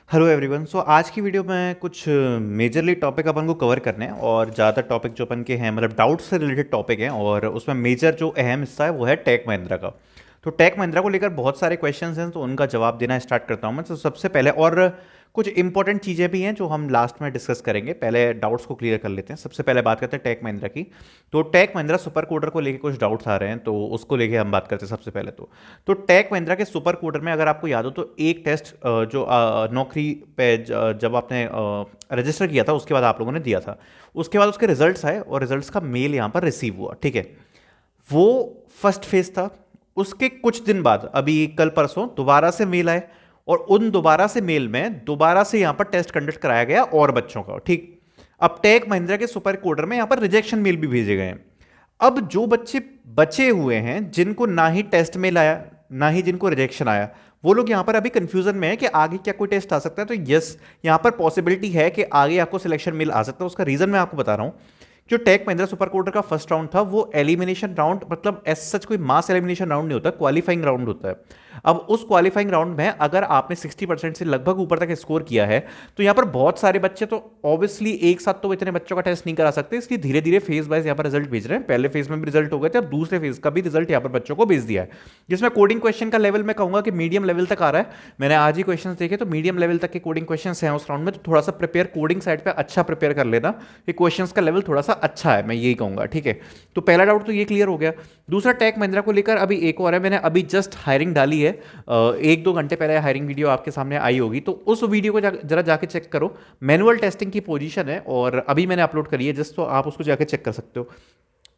Hello everyone. सो आज की video में कुछ मेजरली टॉपिक अपन को कवर करने हैं और ज़्यादातर टॉपिक जो अपन के हैं मतलब डाउट से रिलेटेड टॉपिक हैं और उसमें मेजर जो अहम हिस्सा है वो है टेक महिंद्रा का। तो टेक महिंद्रा को लेकर बहुत सारे क्वेश्चंस हैं तो उनका जवाब देना स्टार्ट करता हूँ मैं। तो सबसे पहले और कुछ इंपॉर्टेंट चीज़ें भी हैं जो हम लास्ट में डिस्कस करेंगे। पहले डाउट्स को क्लियर कर लेते हैं। सबसे पहले बात करते हैं टेक महिंद्रा की। तो टेक महिंद्रा सुपर कोडर को लेकर कुछ डाउट्स आ रहे हैं तो उसको लेके हम बात करते हैं सबसे पहले। तो टेक महिंद्रा के सुपर कोडर में अगर आपको याद हो तो एक टेस्ट जो नौकरी पे जब आपने रजिस्टर किया था उसके बाद आप लोगों ने दिया था, उसके बाद उसके रिजल्ट्स आए और रिजल्ट्स का मेल यहाँ पर रिसीव हुआ। ठीक है, वो फर्स्ट फेज था। उसके कुछ दिन बाद अभी कल परसों दोबारा से मेल आए और उन दोबारा से मेल में दोबारा से यहां पर टेस्ट कंडक्ट कराया गया और बच्चों का। ठीक, अब टेक महिंद्रा के सुपर कोडर में यहां पर रिजेक्शन मेल भी भेजे गए हैं। अब जो बच्चे बचे हुए हैं जिनको ना ही टेस्ट मेल आया ना ही जिनको रिजेक्शन आया, वो लोग यहां पर अभी कंफ्यूजन में है कि आगे क्या कोई टेस्ट आ सकता है। तो यस, यहां पर पॉसिबिलिटी है कि आगे आपको सिलेक्शन मेल आ सकता है। उसका रीजन मैं आपको बता रहा हूं। जो टेक महिंद्रा सुपर कोडर का फर्स्ट राउंड था वो एलिमिनेशन राउंड, मतलब एज सच कोई मास एलिमिनेशन राउंड नहीं होता, क्वालिफाइंग राउंड होता है। अब उस क्वालिफाइंग राउंड में अगर आपने 60% से लगभग ऊपर तक स्कोर किया है तो यहां पर बहुत सारे बच्चे तो ऑब्वियसली एक साथ तो इतने बच्चों का टेस्ट नहीं करा सकते, इसलिए धीरे धीरे फेज वाइज यहां पर रिजल्ट भेज रहे हैं। पहले फेज में भी रिजल्ट हो गए थे, अब दूसरे फेज का भी रिजल्ट यहां पर बच्चों को भेज दिया है, जिसमें कोडिंग क्वेश्चन का लेवल मैं कहूंगा कि मीडियम लेवल तक आ रहा है। मैंने आज ही क्वेश्चन देखे तो मीडियम लेवल तक के कोडिंग क्वेश्चन हैं उस राउंड में। तो थोड़ा सा प्रिपेयर कोडिंग साइड पे अच्छा प्रिपेयर कर लेना कि क्वेश्चन का लेवल थोड़ा सा अच्छा है, मैं यही कहूंगा। ठीक है, तो पहला डाउट तो ये क्लियर हो गया। दूसरा टेक महिंद्रा को लेकर अभी एक और है, मैंने अभी जस्ट हायरिंग डाली है, एक दो घंटे पहले हायरिंग वीडियो आपके सामने आई होगी, तो उस वीडियो को जरा जाके चेक करो। मैनुअल टेस्टिंग की पोजीशन है और अभी मैंने अपलोड करी है जस्ट, तो आप उसको जाके चेक कर सकते हो।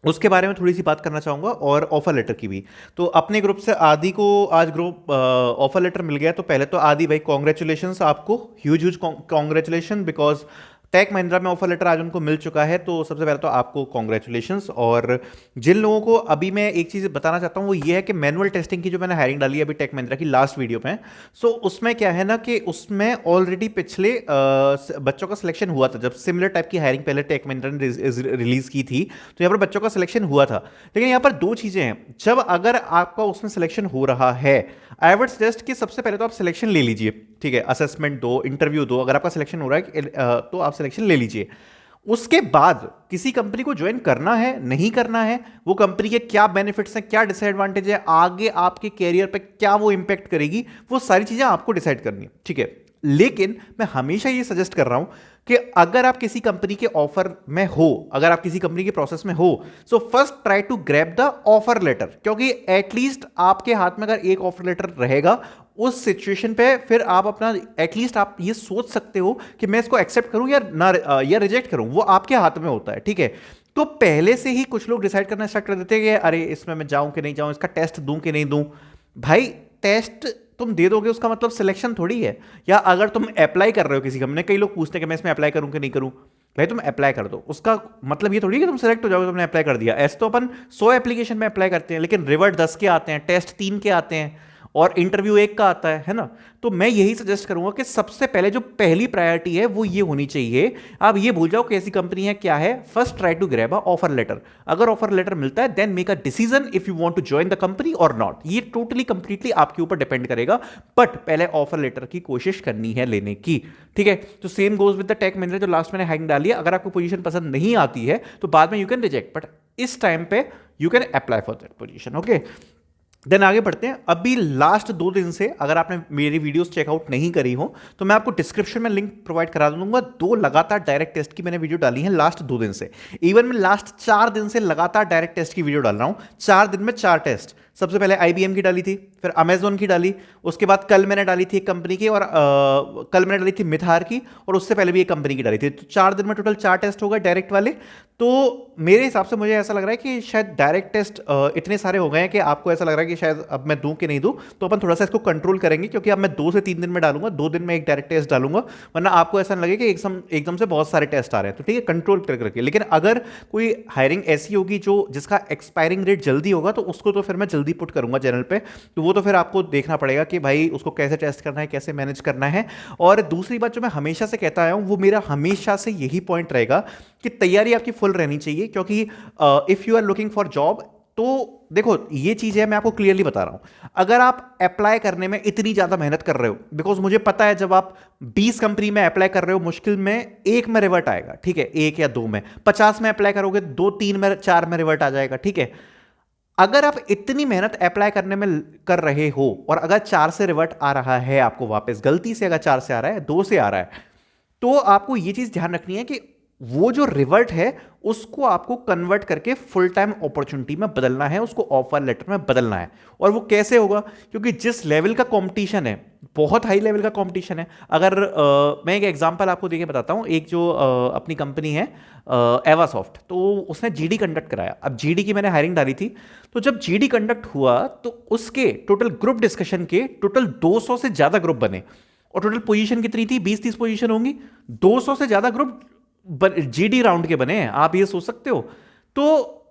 उसके बारे में थोड़ी सी बात करना चाहूंगा और ऑफर लेटर की भी। तो अपने ग्रुप से आदि को आज ग्रुप ऑफर लेटर मिल गया। तो पहले तो आदि भाई कॉन्ग्रेचुलेशंस आपको, huge huge congratulation, because Tech Mahindra में ऑफर लेटर आज उनको मिल चुका है। तो सबसे पहले तो आपको कॉन्ग्रेचुलेशंस। और जिन लोगों को अभी मैं एक चीज़ बताना चाहता हूँ वो ये है कि मैनुअल टेस्टिंग की जो मैंने हायरिंग डाली है अभी टेक महिंद्रा की लास्ट वीडियो में, सो उसमें क्या है ना कि उसमें ऑलरेडी पिछले बच्चों का सिलेक्शन हुआ था। जब सिमिलर टाइप की हायरिंग पहले टेक महिंद्रा ने रिलीज की थी तो यहाँ पर बच्चों का सिलेक्शन हुआ था। लेकिन यहाँ पर दो चीज़ें हैं, जब अगर आपका उसमें सिलेक्शन हो रहा है, आई वुड सजेस्ट कि सबसे पहले तो आप सिलेक्शन ले लीजिए। ठीक है, असेसमेंट दो, इंटरव्यू दो, अगर आपका सिलेक्शन हो रहा है तो आप सिलेक्शन ले लीजिए। उसके बाद किसी कंपनी को ज्वाइन करना है नहीं करना है, वो कंपनी के क्या बेनिफिट्स हैं क्या डिसएडवांटेज है, आगे आपके कैरियर पे क्या वो इंपैक्ट करेगी, वो सारी चीजें आपको डिसाइड करनी है। ठीक है, लेकिन मैं हमेशा ये सजेस्ट कर रहा हूं कि अगर आप किसी कंपनी के ऑफर में हो, अगर आप किसी कंपनी के प्रोसेस में हो, so first try to grab the offer letter, क्योंकि एटलीस्ट आपके हाथ में अगर एक ऑफर लेटर रहेगा उस सिचुएशन पे फिर आप अपना एटलीस्ट आप ये सोच सकते हो कि मैं इसको एक्सेप्ट करूं या ना या रिजेक्ट करूं, वो आपके हाथ में होता है। ठीक है, तो पहले से ही कुछ लोग डिसाइड करना स्टार्ट कर देते हैं कि अरे इसमें मैं जाऊं कि नहीं जाऊं, इसका टेस्ट दूं कि नहीं दूं। भाई टेस्ट तुम दे दोगे उसका मतलब सिलेक्शन थोड़ी है। या अगर तुम अप्लाई कर रहे हो किसी कंपनी, कई लोग पूछते हैं कि मैं इसमें अप्लाई करूं कि नहीं करूं, भाई तुम अप्लाई कर दो, उसका मतलब ये थोड़ी है कि तुम सेलेक्ट हो जाओगे, तुमने अप्लाई कर दिया। ऐसे तो अपन 100 एप्लीकेशन में अप्लाई करते हैं लेकिन रिवर्ट 10 के आते हैं, टेस्ट 3 के आते हैं और इंटरव्यू 1 का आता है ना। तो मैं यही सजेस्ट करूंगा कि सबसे पहले जो पहली प्रायोरिटी है वो ये होनी चाहिए, आप ये भूल जाओ कैसी कंपनी है क्या है, first try to grab a offer letter. अगर ऑफर लेटर मिलता है then make a decision if you want to join the company और नॉट। ये टोटली कंप्लीटली आपके ऊपर डिपेंड करेगा, बट पहले ऑफर लेटर की कोशिश करनी है लेने की। ठीक है, तो same goes with the Tech Mahindra जो लास्ट मैंने हायरिंग डाली है। अगर आपको पोजीशन पसंद नहीं आती है तो बाद में यू कैन रिजेक्ट, बट इस टाइम पे you can apply for that position. Okay, then आगे बढ़ते हैं। अभी लास्ट 2 दिन से अगर आपने मेरी वीडियोस चेकआउट नहीं करी हो तो मैं आपको डिस्क्रिप्शन में लिंक प्रोवाइड करा दूंगा। 2 लगातार डायरेक्ट टेस्ट की मैंने वीडियो डाली है लास्ट 2 दिन से। इवन मैं लास्ट 4 दिन से लगातार डायरेक्ट टेस्ट की वीडियो डाल रहा हूं। 4 दिन में 4 टेस्ट। सबसे पहले IBM की डाली थी, फिर अमेजोन की डाली, उसके बाद कल मैंने डाली थी एक कंपनी की, और कल मैंने डाली थी मिथार की, और उससे पहले भी एक कंपनी की डाली थी। तो 4 दिन में टोटल 4 टेस्ट हो गए डायरेक्ट वाले। तो मेरे हिसाब से मुझे ऐसा लग रहा है कि शायद डायरेक्ट टेस्ट इतने सारे हो गए हैं कि आपको ऐसा लग रहा है कि शायद अब मैं दूं कि नहीं दूं। तो अपन थोड़ा सा इसको कंट्रोल करेंगे, क्योंकि अब मैं 2 से 3 दिन में डालूंगा, 2 दिन में एक डायरेक्ट टेस्ट डालूंगा, वरना आपको ऐसा लगे कि एकदम से बहुत सारे टेस्ट आ रहे हैं। तो ठीक है, कंट्रोल करके। लेकिन अगर कोई हायरिंग ऐसी होगी जो जिसका एक्सपायरिंग रेट जल्दी होगा तो उसको तो फिर मैं जल्दी पुट करूंगा चैनल पे। तो वो तो फिर आपको देखना पड़ेगा कि भाई उसको कैसे टेस्ट करना है, कैसे मैनेज करना है। और दूसरी बात जो मैं हमेशा से कहता आया हूं, वो मेरा हमेशा से यही पॉइंट रहेगा कि तैयारी आपकी फुल रहनी चाहिए, क्योंकि if you are looking for job, तो देखो ये चीज है, मैं आपको क्लियरली बता रहा हूं, अगर आप अप्लाई करने में इतनी ज्यादा मेहनत कर रहे हो, बिकॉज मुझे पता है जब आप 20 कंपनी में अप्लाई कर रहे हो मुश्किल में एक में रिवर्ट आएगा, ठीक है, एक या दो में, 50 में अप्लाई करोगे दो तीन में चार में रिवर्ट आ जाएगा, ठीक है। अगर आप इतनी मेहनत अप्लाई करने में कर रहे हो और अगर चार से रिवर्ट आ रहा है आपको वापस, गलती से अगर चार से आ रहा है, दो से आ रहा है, तो आपको यह चीज ध्यान रखनी है कि वो जो रिवर्ट है उसको आपको कन्वर्ट करके फुल टाइम अपॉर्चुनिटी में बदलना है, उसको ऑफर लेटर में बदलना है। और वो कैसे होगा, क्योंकि जिस लेवल का कंपटीशन है, बहुत हाई लेवल का कंपटीशन है। अगर मैं एक एग्जांपल आपको देके बताता हूं, एक जो अपनी कंपनी है एवासॉफ्ट, तो उसने जीडी कंडक्ट कराया। अब जीडी की मैंने हायरिंग डाली थी, तो जब जीडी कंडक्ट हुआ तो उसके टोटल ग्रुप डिस्कशन के टोटल 200 से ज्यादा ग्रुप बने, और टोटल पोजीशन कितनी थी, 20-30 पोजीशन होंगी, 200 से ज्यादा ग्रुप जीडी राउंड के बने हैं, आप ये सोच सकते हो। तो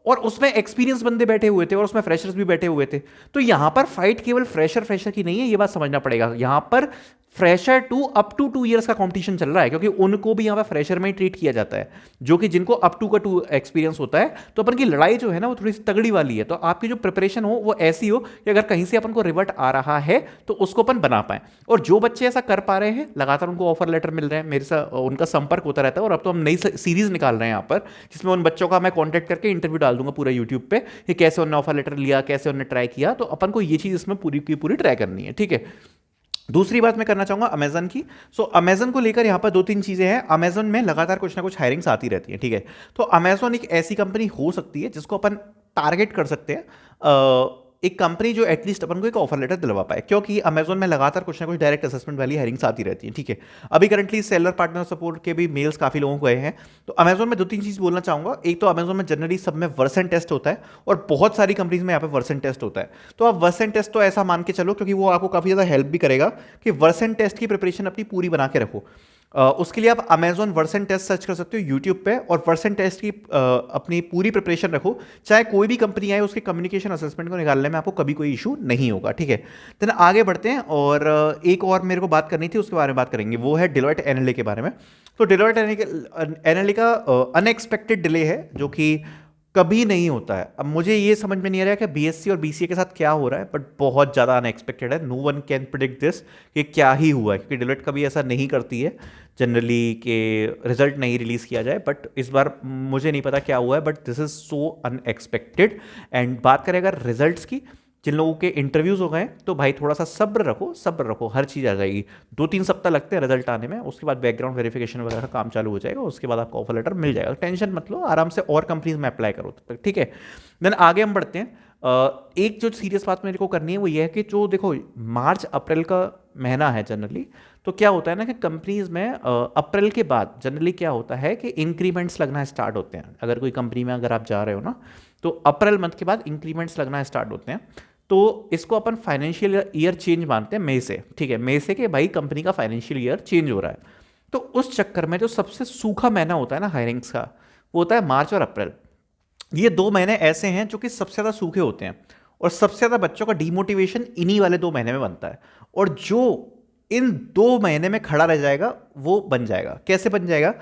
और उसमें एक्सपीरियंस बंदे बैठे हुए थे और उसमें फ्रेशर्स भी बैठे हुए थे। तो यहां पर फाइट केवल फ्रेशर फ्रेशर की नहीं है, ये बात समझना पड़ेगा। यहां पर fresher to up to 2 years का कंपटीशन चल रहा है, क्योंकि उनको भी यहां पर फ्रेशर में ही ट्रीट किया जाता है, जो कि जिनको अप टू का 2 एक्सपीरियंस होता है। तो अपन की लड़ाई जो है ना वो थोड़ी सी तगड़ी वाली है। तो आपकी जो प्रिपरेशन हो वो ऐसी हो कि अगर कहीं से अपन को रिवर्ट आ रहा है तो उसको अपन बना पाए। और जो बच्चे ऐसा कर पा रहे हैं, लगातार उनको ऑफर लेटर मिल रहे हैं, मेरे साथ उनका संपर्क होता रहता है। और अब तो हम नई सीरीज निकाल रहे हैं यहाँ पर, जिसमें उन बच्चों का मैं कॉन्टैक्ट करके इंटरव्यू डाल दूंगा पूरा यूट्यूब पे कि कैसे उन्होंने ऑफर लेटर लिया, कैसे उन्होंने ट्राई किया। तो अपन को ये चीज इसमें पूरी की पूरी ट्राई करनी है, ठीक है। दूसरी बात मैं करना चाहूंगा अमेजन की। सो अमेजन को लेकर यहां पर दो तीन चीजें हैं। अमेजन में लगातार कुछ ना कुछ हायरिंग्स आती रहती है, ठीक है। तो अमेजन एक ऐसी कंपनी हो सकती है जिसको अपन टारगेट कर सकते हैं, एक कंपनी जो एटलीस्ट अपन को एक ऑफर लेटर दिलवा पाए, क्योंकि अमेजन में लगातार कुछ ना कुछ डायरेक्ट असेसमेंट वाली हायरिंग्स आती रहती है, ठीक है। अभी करंटली सेलर पार्टनर सपोर्ट के भी मेल्स काफी लोगों को गए हैं। तो अमेजन में दो तीन चीज बोलना चाहूंगा। एक तो अमेजन में जनरली सब में वर्सन टेस्ट होता है, और बहुत सारी कंपनीज में यहाँ पे वर्सन टेस्ट होता है। तो आप वर्सन टेस्ट तो ऐसा मान के चलो, क्योंकि वो आपको काफी ज्यादा हेल्प भी करेगा कि वर्सन टेस्ट की प्रिपरेशन अपनी पूरी बना के रखो। उसके लिए आप अमेजोन वर्सन टेस्ट सर्च कर सकते हो यूट्यूब पे, और वर्सन टेस्ट की अपनी पूरी प्रिपरेशन रखो। चाहे कोई भी कंपनी आए, उसके कम्युनिकेशन असेसमेंट को निकालने में आपको कभी कोई इशू नहीं होगा, ठीक है। देन आगे बढ़ते हैं, और एक और मेरे को बात करनी थी, उसके बारे में बात करेंगे, वो है डेलोइट एनएलए के बारे में। तो डेलोइट एनएलए का अनएक्सपेक्टेड डिले है, जो कि कभी नहीं होता है। अब मुझे ये समझ में नहीं आ रहा है कि बीएससी और बीसीए के साथ क्या हो रहा है, बट बहुत ज़्यादा अनएक्सपेक्टेड है। No one can predict this कि क्या ही हुआ है, क्योंकि डेलोइट कभी ऐसा नहीं करती है जनरली कि रिजल्ट नहीं रिलीज किया जाए। बट इस बार मुझे नहीं पता क्या हुआ है, but this is so unexpected. And बात करें अगर रिजल्ट्स की, जिन लोगों के इंटरव्यूज हो गए, तो भाई थोड़ा सा सब्र रखो, सब्र रखो, हर चीज़ आ जाएगी। 2-3 सप्ताह लगते हैं रिजल्ट आने में, उसके बाद बैकग्राउंड वेरिफिकेशन वगैरह का काम चालू हो जाएगा, उसके बाद आपको ऑफर लेटर मिल जाएगा। टेंशन मत लो, आराम से और कंपनीज में अप्लाई करो तब तक, ठीक है। देन आगे हम बढ़ते हैं। एक जो सीरियस बात मेरे को करनी है वो ये है कि जो देखो मार्च अप्रैल का महीना है जनरली, तो क्या होता है ना कि कंपनीज में अप्रैल के बाद जनरली क्या होता है कि इंक्रीमेंट्स लगना स्टार्ट होते हैं। अगर कोई कंपनी में अगर आप जा रहे हो ना, तो अप्रैल मंथ के बाद इंक्रीमेंट्स लगना स्टार्ट होते हैं। तो इसको अपन फाइनेंशियल ईयर चेंज मानते हैं मई से, ठीक है, मई से कि भाई कंपनी का फाइनेंशियल ईयर चेंज हो रहा है। तो उस चक्कर में जो सबसे सूखा महीना होता है ना हायरिंग्स का, वो होता है मार्च और अप्रैल। ये 2 महीने ऐसे हैं जो कि सबसे ज़्यादा सूखे होते हैं, और सबसे ज़्यादा बच्चों का डीमोटिवेशन इन्हीं वाले 2 महीने में बनता है। और जो इन 2 महीने में खड़ा रह जाएगा वो बन जाएगा। कैसे बन जाएगा?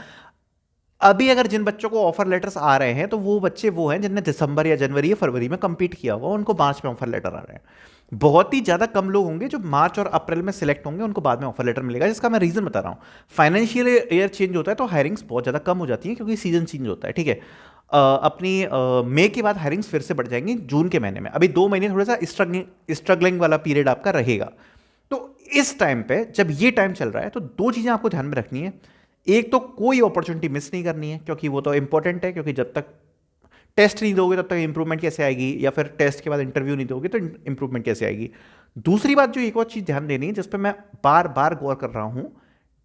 अभी अगर जिन बच्चों को ऑफर लेटर्स आ रहे हैं, तो वो बच्चे वो हैं जिनने दिसंबर या जनवरी या फरवरी में कंपीट किया हुआ, उनको मार्च में ऑफर लेटर आ रहे हैं। बहुत ही ज़्यादा कम लोग होंगे जो मार्च और अप्रैल में सिलेक्ट होंगे, उनको बाद में ऑफर लेटर मिलेगा। जिसका मैं रीज़न बता रहा हूँ, फाइनेंशियल ईयर चेंज होता है तो हायरिंग्स बहुत ज़्यादा कम हो जाती है, क्योंकि सीजन चेंज होता है, ठीक है। अपनी मई के बाद हायरिंग्स फिर से बढ़ जाएंगी जून के महीने में। अभी 2 महीने थोड़ा सा स्ट्रगलिंग वाला पीरियड आपका रहेगा। तो इस टाइम पे जब ये टाइम चल रहा है, तो 2 चीज़ें आपको ध्यान में रखनी है। एक तो कोई अपॉर्चुनिटी मिस नहीं करनी है, क्योंकि वो तो इंपॉर्टेंट है, क्योंकि जब तक टेस्ट नहीं दोगे तब तक इंप्रूवमेंट कैसे आएगी, या फिर टेस्ट के बाद इंटरव्यू नहीं दोगे तो इंप्रूवमेंट कैसे आएगी। दूसरी बात जो एक और चीज़ ध्यान देनी है, जिस पर मैं बार बार गौर कर रहा हूं,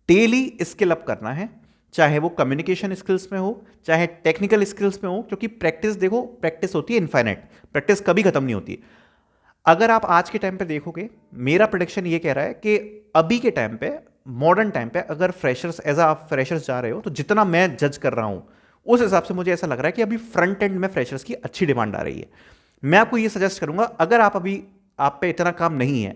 डेली स्किल अप करना है। चाहे वो कम्युनिकेशन स्किल्स में हो, चाहे टेक्निकल स्किल्स में हो, क्योंकि प्रैक्टिस देखो, प्रैक्टिस होती है इनफाइनाइट, प्रैक्टिस कभी खत्म नहीं होती। अगर आप आज के टाइम पे देखोगे, मेरा प्रोडिक्शन ये कह रहा है कि अभी के टाइम पे, मॉडर्न टाइम पे, अगर फ्रेशर्स एज आप फ्रेशर्स जा रहे हो, तो जितना मैं जज कर रहा हूं उस हिसाब से मुझे ऐसा लग रहा है कि अभी फ्रंट एंड में फ्रेशर्स की अच्छी डिमांड आ रही है। मैं आपको ये सजेस्ट करूंगा, अगर आप अभी, आप पे इतना काम नहीं है,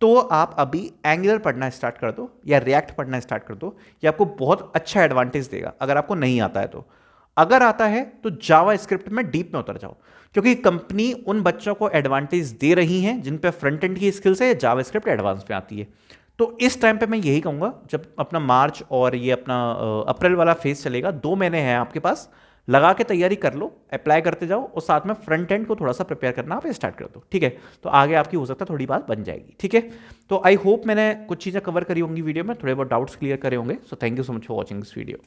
तो आप अभी एंगुलर पढ़ना स्टार्ट कर दो या रिएक्ट पढ़ना स्टार्ट कर दो। ये आपको बहुत अच्छा एडवांटेज देगा अगर आपको नहीं आता है तो। अगर आता है तो जावा स्क्रिप्ट में डीप में उतर जाओ, क्योंकि कंपनी उन बच्चों को एडवांटेज दे रही है जिन पे फ्रंट एंड की स्किल्स है या जावा स्क्रिप्ट एडवांस पे आती है। तो इस टाइम पे मैं यही कहूंगा, जब अपना मार्च और ये अपना अप्रैल वाला फेज चलेगा, 2 महीने हैं आपके पास, लगा के तैयारी कर लो, अप्लाई करते जाओ और साथ में फ्रंट एंड को थोड़ा सा प्रिपेयर करना आप स्टार्ट कर दो, ठीक है। तो आगे आपकी हो सकता है थोड़ी बात बन जाएगी, ठीक है। तो आई होप मैंने कुछ चीज़ें कवर करी होंगी वीडियो में, थोड़े बहुत डाउट्स क्लियर करे होंगे। So thank you so much for watching this video.